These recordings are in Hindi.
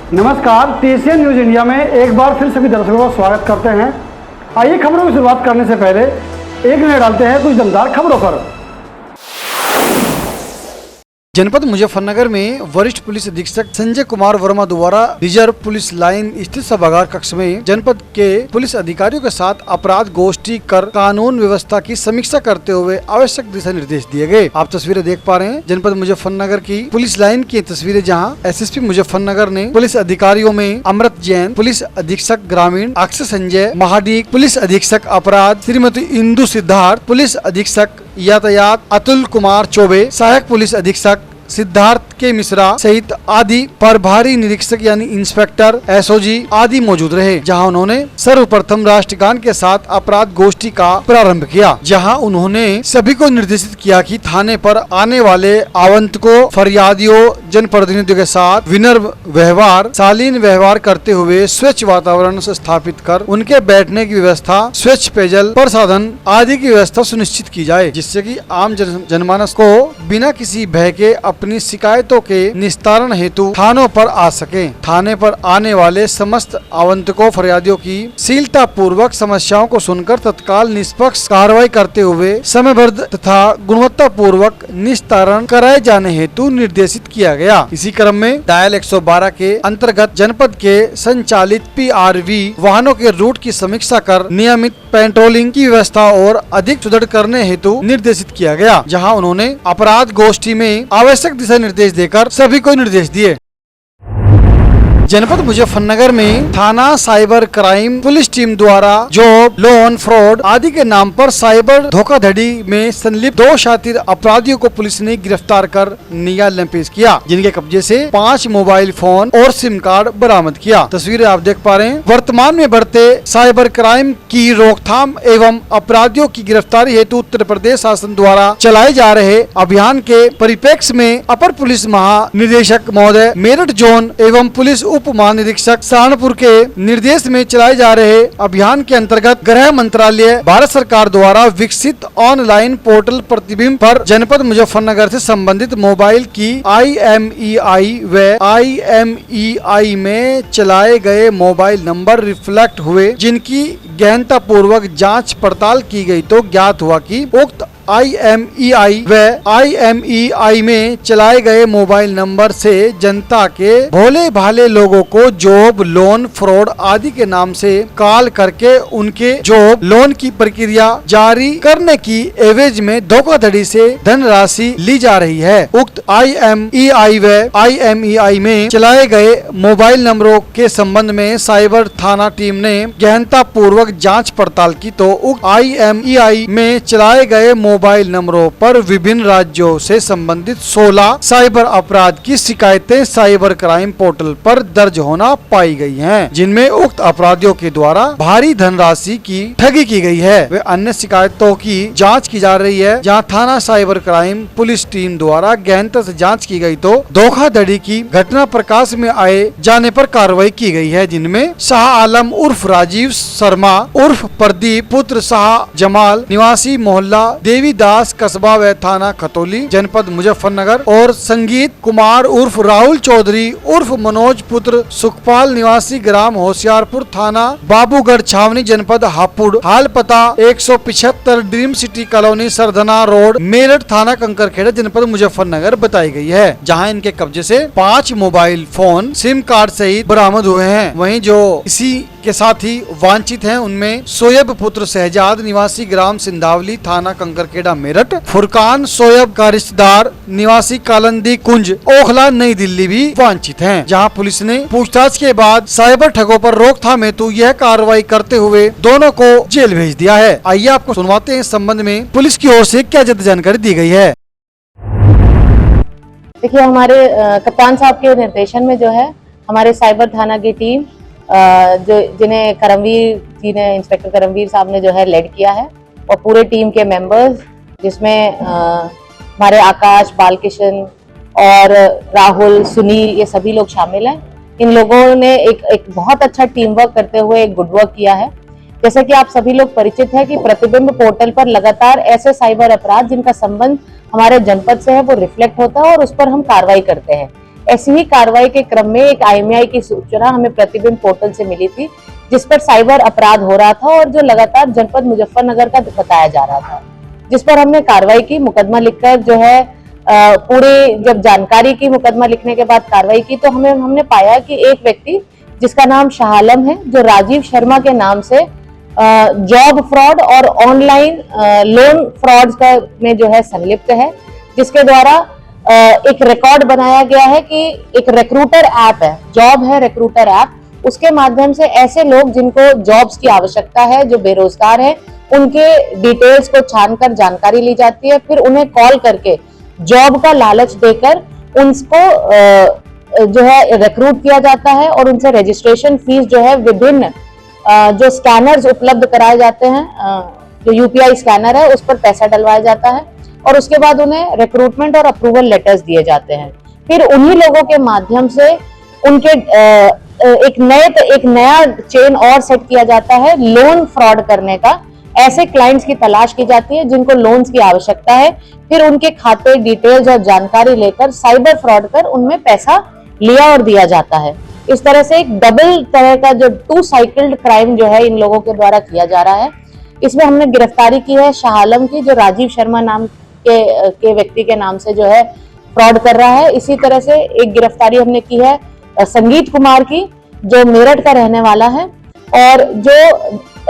नमस्कार, TCN न्यूज इंडिया में एक बार फिर सभी दर्शकों का स्वागत करते हैं। आइए खबरों की शुरुआत करने से पहले एक नजर डालते हैं कुछ दमदार खबरों पर। जनपद मुजफ्फरनगर में वरिष्ठ पुलिस अधीक्षक संजय कुमार वर्मा द्वारा रिजर्व पुलिस लाइन स्थित सभागार कक्ष में जनपद के पुलिस अधिकारियों के साथ अपराध गोष्ठी कर कानून व्यवस्था की समीक्षा करते हुए आवश्यक दिशा निर्देश दिए गए। आप तस्वीरें देख पा रहे हैं जनपद मुजफ्फरनगर की पुलिस लाइन की तस्वीरें, जहां SSP मुजफ्फरनगर ने पुलिस अधिकारियों में अमृत जैन, पुलिस अधीक्षक ग्रामीण अक्षय संजय महाडिक, पुलिस अधीक्षक अपराध श्रीमती इंदु सिद्धार्थ, पुलिस अधीक्षक यातायात अतुल कुमार चौबे, सहायक पुलिस अधीक्षक सिद्धार्थ के मिश्रा सहित आदि प्रभारी निरीक्षक यानी इंस्पेक्टर SOG आदि मौजूद रहे, जहां उन्होंने सर्वप्रथम राष्ट्रगान के साथ अपराध गोष्ठी का प्रारंभ किया। जहां उन्होंने सभी को निर्देशित किया कि थाने पर आने वाले आगंतुकों, फरियादियों, जनप्रतिनिधियों के साथ विनम्र व्यवहार, शालीन व्यवहार करते हुए स्वच्छ वातावरण स्थापित कर उनके बैठने की व्यवस्था, स्वच्छ पेयजल, प्रसाधन आदि की व्यवस्था सुनिश्चित की जाए, जिससे कि आम जनमानस को बिना किसी भय के अपनी शिकायतों के निस्तारण हेतु थानों पर आ सके। थाने पर आने वाले समस्त आगंतुकों, फरियादियों की शीलता पूर्वक समस्याओं को सुनकर तत्काल निष्पक्ष कार्रवाई करते हुए समयबद्ध तथा गुणवत्ता पूर्वक निस्तारण कराए जाने हेतु निर्देशित किया गया। इसी क्रम में डायल 112 के अंतर्गत जनपद के संचालित PRV वाहनों के रूट की समीक्षा कर नियमित पेट्रोलिंग की व्यवस्था और अधिक सुदृढ़ करने हेतु निर्देशित किया गया, जहां उन्होंने अपराध गोष्ठी में आवश्यक दिशा निर्देश देकर सभी को निर्देश दिए। जनपद मुजफ्फरनगर में थाना साइबर क्राइम पुलिस टीम द्वारा जॉब, लोन फ्रॉड आदि के नाम पर साइबर धोखाधड़ी में संलिप्त 2 शातिर अपराधियों को पुलिस ने गिरफ्तार कर न्यायालय में पेश किया, जिनके कब्जे से 5 मोबाइल फोन और सिम कार्ड बरामद किया। तस्वीरें आप देख पा रहे हैं। वर्तमान में बढ़ते साइबर क्राइम की रोकथाम एवं अपराधियों की गिरफ्तारी हेतु उत्तर प्रदेश शासन द्वारा चलाए जा रहे अभियान के परिप्रेक्ष्य में अपर पुलिस महानिदेशक महोदय, मेरठ जोन एवं पुलिस उप महानिरीक्षक सहारनपुर के निर्देश में चलाए जा रहे अभियान के अंतर्गत गृह मंत्रालय भारत सरकार द्वारा विकसित ऑनलाइन पोर्टल प्रतिबिंब पर जनपद मुजफ्फरनगर से संबंधित मोबाइल की IMEI व IMEI में चलाए गए मोबाइल नंबर रिफ्लेक्ट हुए, जिनकी गहनता पूर्वक जांच पड़ताल की गई तो ज्ञात हुआ कि उक्त IMEI व IMEI में चलाए गए मोबाइल नंबर से जनता के भोले भाले लोगों को जॉब, लोन, फ्रॉड आदि के नाम से कॉल करके उनके जॉब, लोन की प्रक्रिया जारी करने की एवज में धोखाधड़ी से धनराशि ली जा रही है। उक्त IMEI व IMEI में चलाए गए मोबाइल नंबरों के संबंध में साइबर थाना टीम ने गहनता पूर्वक जाँच पड़ताल की तो उक्त IMEI में चलाए गए मोबाइल नंबरों पर विभिन्न राज्यों से संबंधित 16 साइबर अपराध की शिकायतें साइबर क्राइम पोर्टल पर दर्ज होना पाई गई हैं, जिनमें उक्त अपराधियों के द्वारा भारी धनराशि की ठगी की गई है। वे अन्य शिकायतों की जांच की जा रही है, जहां थाना साइबर क्राइम पुलिस टीम द्वारा गहनता से जांच की गई तो धोखाधड़ी की घटना प्रकाश में आए जाने पर कार्रवाई की गई है, जिनमें शाह आलम उर्फ राजीव शर्मा उर्फ प्रदीप पुत्र शाह जमाल निवासी मोहल्ला देवीदास कस्बा व थाना खतौली जनपद मुजफ्फरनगर और संगीत कुमार उर्फ राहुल चौधरी उर्फ मनोज पुत्र सुखपाल निवासी ग्राम होशियारपुर थाना बाबूगढ़ छावनी जनपद हापुड़, हाल पता 175 dream city colony Sardhana road Meerut थाना कंकरखेड़ा जनपद मुजफ्फरनगर बताई गई है, जहां इनके कब्जे से 5 मोबाइल फोन, सिम कार्ड सहित बरामद हुए हैं। वहीं जो इसी के साथ ही वांछित हैं उनमें सोयब पुत्र शहजाद निवासी ग्राम सिंधावली थाना कंकरखेड़ा मेरठ, फुरकान सोयब का रिश्तेदार निवासी कालंदी कुंज ओखला नई दिल्ली भी वांछित हैं, जहां पुलिस ने पूछताछ के बाद साइबर ठगों पर रोकथाम हेतु यह कार्रवाई करते हुए दोनों को जेल भेज दिया है। आइए आपको सुनवाते हैं इस संबंध में पुलिस की ओर से क्या ज्यादा जानकारी दी गई है। देखिए, हमारे कप्तान साहब के निर्देशन में जो है हमारे साइबर थाना की टीम जिन्हें करमवीर जी ने, इंस्पेक्टर करमवीर साहब ने जो है लेड किया है, और पूरे टीम के मेंबर्स जिसमें हमारे आकाश, बालकिशन और राहुल, सुनील, ये सभी लोग शामिल हैं। इन लोगों ने एक बहुत अच्छा टीम वर्क करते हुए एक गुड वर्क किया है। जैसे कि आप सभी लोग परिचित है कि प्रतिबिंब पोर्टल पर लगातार ऐसे साइबर अपराध जिनका संबंध हमारे जनपद से है वो रिफ्लेक्ट होता है और उस पर हम कार्रवाई करते हैं। ऐसी ही कार्रवाई के क्रम में एक IMEI की सूचना हमें प्रतिबिंब पोर्टल से मिली थी, जिस पर साइबर अपराध हो रहा था और जो लगातार जनपद मुजफ्फरनगर का बताया जा रहा था, जिस पर हमने कार्रवाई की, मुकदमा लिखकर जो है पूरी जब जानकारी की, मुकदमा लिखने के बाद कार्रवाई की, तो हमने पाया कि एक व्यक्ति जिसका नाम शाह आलम है, जो राजीव शर्मा के नाम से जॉब फ्रॉड और ऑनलाइन लोन फ्रॉड का में जो है संलिप्त है, जिसके द्वारा एक रिकॉर्ड बनाया गया है कि एक रिक्रूटर ऐप है, जॉब है रिक्रूटर ऐप, उसके माध्यम से ऐसे लोग जिनको जॉब्स की आवश्यकता है, जो बेरोजगार है, उनके डिटेल्स को छानकर जानकारी ली जाती है, फिर उन्हें कॉल करके जॉब का लालच देकर उनको जो है रिक्रूट किया जाता है और उनसे रजिस्ट्रेशन फीस जो है विभिन्न जो स्कैनर्स उपलब्ध कराए जाते हैं, जो UPI स्कैनर है उस पर पैसा डलवाया जाता है और उसके बाद उन्हें रिक्रूटमेंट और अप्रूवल लेटर्स दिए जाते हैं। फिर उन्हीं लोगों के माध्यम से उनके एक नया चेन और सेट किया जाता है लोन फ्रॉड करने का। ऐसे क्लाइंट्स की तलाश की जाती है जिनको लोन्स की आवश्यकता है, फिर उनके खाते डिटेल्स और जानकारी लेकर साइबर फ्रॉड कर उनमें पैसा लिया और दिया जाता है। इस तरह से एक डबल तरह का जो 2 साइकिल्ड क्राइम जो है इन लोगों के द्वारा किया जा रहा है। इसमें हमने गिरफ्तारी की है शाह आलम की, जो राजीव शर्मा नाम के व्यक्ति के नाम से जो है फ्रॉड कर रहा है। इसी तरह से एक गिरफ्तारी हमने की है संगीत कुमार की, जो मेरठ का रहने वाला है और जो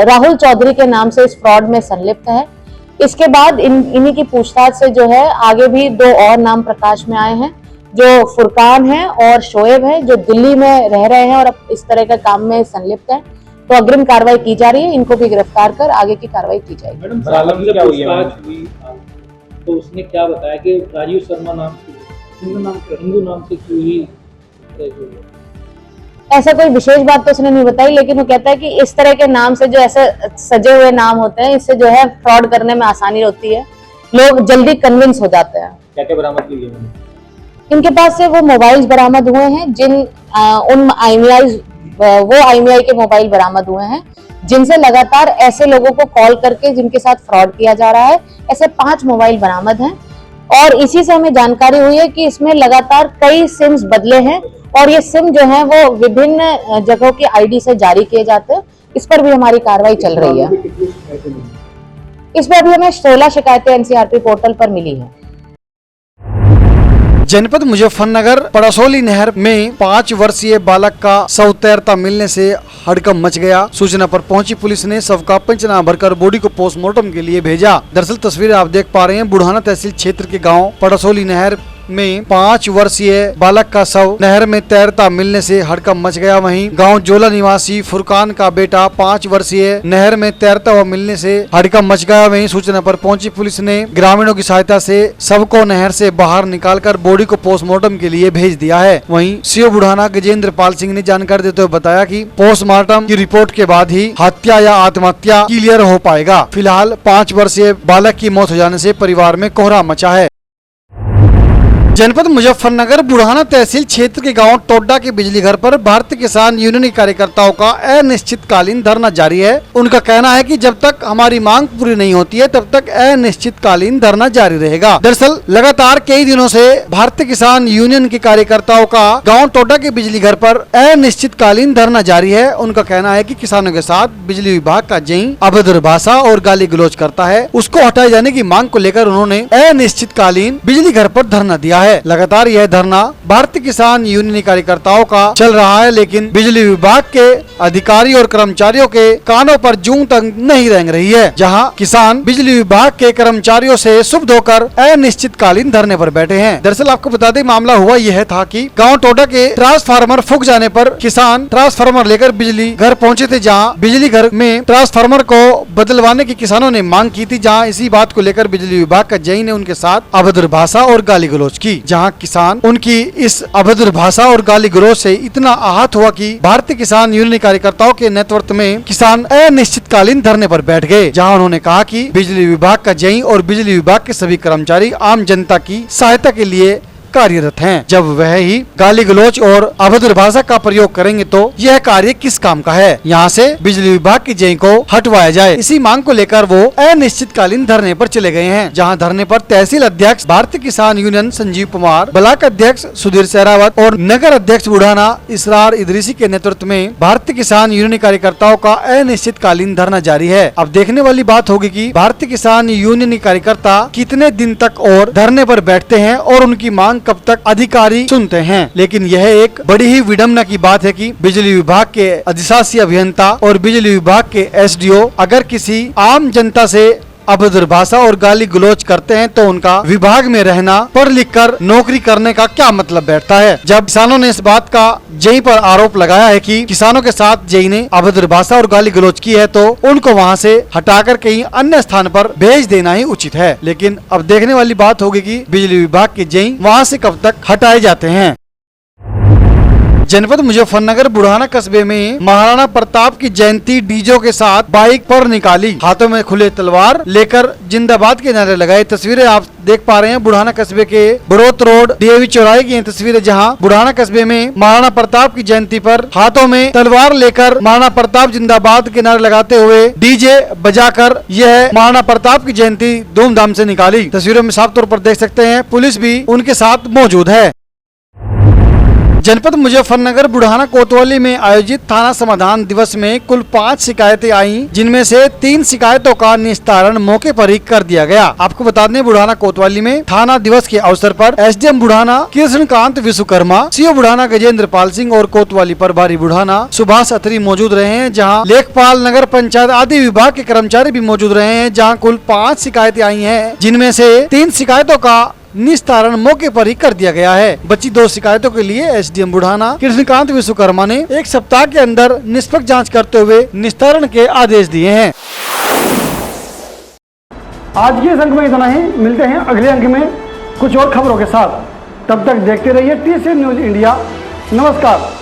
राहुल चौधरी के नाम से इस फ्रॉड में संलिप्त है। इसके बाद इन्हीं की पूछताछ से जो है आगे भी 2 और नाम प्रकाश में आए हैं, जो फुरकान है और शोएब है, जो दिल्ली में रह रहे हैं और इस तरह के काम में संलिप्त है। तो अग्रिम कार्रवाई की जा रही है, इनको भी गिरफ्तार कर आगे की कार्रवाई की जाएगी। मैडम, क्या हुई है? तो उसने क्या बताया कि राजीव शर्मा नाम से हिंदू नाम से क्यों ही ऐसा कोई विशेष बात तो उसने नहीं बताई, लेकिन वो कहता है कि इस तरह के नाम से जो ऐसे सजे हुए नाम होते हैं, इससे जो है फ्रॉड करने में आसानी होती है, लोग जल्दी कन्विंस हो जाते हैं। क्या क्या बरामद की गई? इनके पास से वो मोबाइल्स बरामद हुए हैं, उन IMEI के मोबाइल बरामद हुए हैं, जिनसे लगातार ऐसे लोगों को कॉल करके जिनके साथ फ्रॉड किया जा रहा है, ऐसे 5 मोबाइल बरामद हैं। और इसी से हमें जानकारी हुई है कि इसमें लगातार कई सिम्स बदले हैं और ये सिम जो है वो विभिन्न जगहों की ID से जारी किए जाते हैं। इस पर भी हमारी कार्रवाई चल रही है। इस पर भी हमें 16 शिकायतें NCRP पोर्टल पर मिली है। जनपद मुजफ्फरनगर पड़सोली नहर में 5 वर्षीय बालक का शव तैरता मिलने से हड़कंप मच गया। सूचना पर पहुंची पुलिस ने शव का पंचनामा भरकर बॉडी को पोस्टमार्टम के लिए भेजा। दरअसल तस्वीरें आप देख पा रहे हैं, बुढ़ाना तहसील क्षेत्र के गांव पड़सोली नहर में 5 वर्षीय बालक का शव नहर में तैरता मिलने से हड़कंप मच गया। वहीं गांव जोला निवासी फुरकान का बेटा 5 वर्षीय नहर में तैरता हुआ मिलने से हड़कंप मच गया। वहीं सूचना पर पहुंची पुलिस ने ग्रामीणों की सहायता से शव को नहर से बाहर निकालकर बॉडी को पोस्टमार्टम के लिए भेज दिया है। वहीं सीओ बुढ़ाना गजेंद्र पाल सिंह ने जानकारी देते हुए बताया कि पोस्टमार्टम की रिपोर्ट के बाद ही हत्या या आत्महत्या क्लियर हो पाएगा। फिलहाल 5 वर्षीय बालक की मौत हो जाने से परिवार में कोहरा मचा है। जनपद मुजफ्फरनगर बुढ़ाना तहसील क्षेत्र के गांव टोड्डा के बिजली घर पर भारतीय किसान यूनियन के कार्यकर्ताओं का अनिश्चितकालीन धरना जारी है। उनका कहना है कि जब तक हमारी मांग पूरी नहीं होती है तब तक अनिश्चितकालीन धरना जारी रहेगा। दरअसल लगातार कई दिनों से भारतीय किसान यूनियन के कार्यकर्ताओं का गाँव टोड्डा के बिजली घर पर अनिश्चितकालीन धरना जारी है। उनका कहना है कि किसानों के साथ बिजली विभाग का जई अभद्र भाषा और गाली गलौज करता है, उसको हटाए जाने की मांग को लेकर उन्होंने अनिश्चितकालीन बिजली घर पर धरना दिया है। लगातार यह धरना भारतीय किसान यूनियन कार्यकर्ताओं का चल रहा है, लेकिन बिजली विभाग के अधिकारी और कर्मचारियों के कानों पर जूं तक नहीं रेंग रही है। जहां किसान बिजली विभाग के कर्मचारियों से सुब्ध होकर अनिश्चितकालीन धरने पर बैठे हैं। दरअसल आपको बता दें, मामला हुआ यह था कि गांव टोडा के ट्रांसफार्मर फूक जाने पर किसान ट्रांसफार्मर लेकर बिजली घर पहुंचे थे, जहां बिजली घर में ट्रांसफार्मर को बदलवाने की किसानों ने मांग की थी। जहां इसी बात को लेकर बिजली विभाग का जई ने उनके साथ अभद्र भाषा और गाली गलौज की, जहां किसान उनकी इस अभद्र भाषा और गाली गलौज से इतना आहत हुआ कि भारतीय किसान यूनियन कार्यकर्ताओं के नेतृत्व में किसान अनिश्चितकालीन धरने पर बैठ गए। जहां उन्होंने कहा कि बिजली विभाग का जई और बिजली विभाग के सभी कर्मचारी आम जनता की सहायता के लिए कार्यरत हैं। जब वह ही गाली गलौज और अभद्र भाषा का प्रयोग करेंगे तो यह कार्य किस काम का है। यहाँ से बिजली विभाग की जेई को हटवाया जाए, इसी मांग को लेकर वो अनिश्चितकालीन धरने पर चले गए हैं। जहाँ धरने पर तहसील अध्यक्ष भारतीय किसान यूनियन संजीव कुमार, ब्लॉक अध्यक्ष सुधीर सहरावत और नगर अध्यक्ष बुढ़ाना इसरार इदरीसी के नेतृत्व में भारतीय किसान यूनियन कार्यकर्ताओं का अनिश्चितकालीन धरना जारी है। अब देखने वाली बात होगी कि भारतीय किसान यूनियन कार्यकर्ता कितने दिन तक और धरने पर बैठते हैं और उनकी मांग कब तक अधिकारी सुनते हैं। लेकिन यह एक बड़ी ही विडम्बना की बात है कि बिजली विभाग के अधिशासी अभियंता और बिजली विभाग के एसडीओ अगर किसी आम जनता से अभद्र भाषा और गाली गलौज करते हैं तो उनका विभाग में रहना, पढ़ लिख कर नौकरी करने का क्या मतलब बैठता है। जब किसानों ने इस बात का जेई पर आरोप लगाया है कि किसानों के साथ जेई ने अभद्र भाषा और गाली गलौज की है तो उनको वहां से हटाकर कहीं अन्य स्थान पर भेज देना ही उचित है। लेकिन अब देखने वाली बात होगी कि बिजली विभाग के जेई वहां से कब तक हटाए जाते हैं। जनपद मुजफ्फरनगर बुढ़ाना कस्बे में महाराणा प्रताप की जयंती डीजो के साथ बाइक पर निकाली, हाथों में खुले तलवार लेकर जिंदाबाद के नारे लगाए। तस्वीरें आप देख पा रहे हैं बुढ़ाना कस्बे के बड़ौत रोड डीएवी चौराहे की तस्वीरें, जहां बुढ़ाना कस्बे में महाराणा प्रताप की जयंती पर हाथों में तलवार लेकर महाराणा प्रताप जिंदाबाद के नारे लगाते हुए डीजे बजाकर यह महाराणा प्रताप की जयंती धूमधाम से निकाली। तस्वीरों में साफ तौर पर देख सकते हैं पुलिस भी उनके साथ मौजूद है। जनपद मुजफ्फरनगर बुढ़ाना कोतवाली में आयोजित थाना समाधान दिवस में कुल 5 शिकायतें आईं, जिनमें से 3 शिकायतों का निस्तारण मौके पर ही कर दिया गया। आपको बता दें बुढ़ाना कोतवाली में थाना दिवस के अवसर पर एसडीएम बुढ़ाना कृष्णकांत विश्वकर्मा, सीओ बुढ़ाना गजेंद्र पाल सिंह और कोतवाली प्रभारी बुढ़ाना सुभाष अत्री मौजूद रहे हैं, जहाँ लेखपाल, नगर पंचायत आदि विभाग के कर्मचारी भी मौजूद रहे हैं। जहाँ कुल 5 शिकायतें आई है, जिनमें से 3 शिकायतों का निस्तारण मौके पर ही कर दिया गया है। बची 2 शिकायतों के लिए एसडीएम बुढ़ाना कृष्णकांत विश्वकर्मा ने 1 सप्ताह के अंदर निष्पक्ष जांच करते हुए निस्तारण के आदेश दिए हैं। आज के अंक में इतना ही, मिलते हैं अगले अंक में कुछ और खबरों के साथ। तब तक देखते रहिए टीसी न्यूज़ इंडिया। नमस्कार।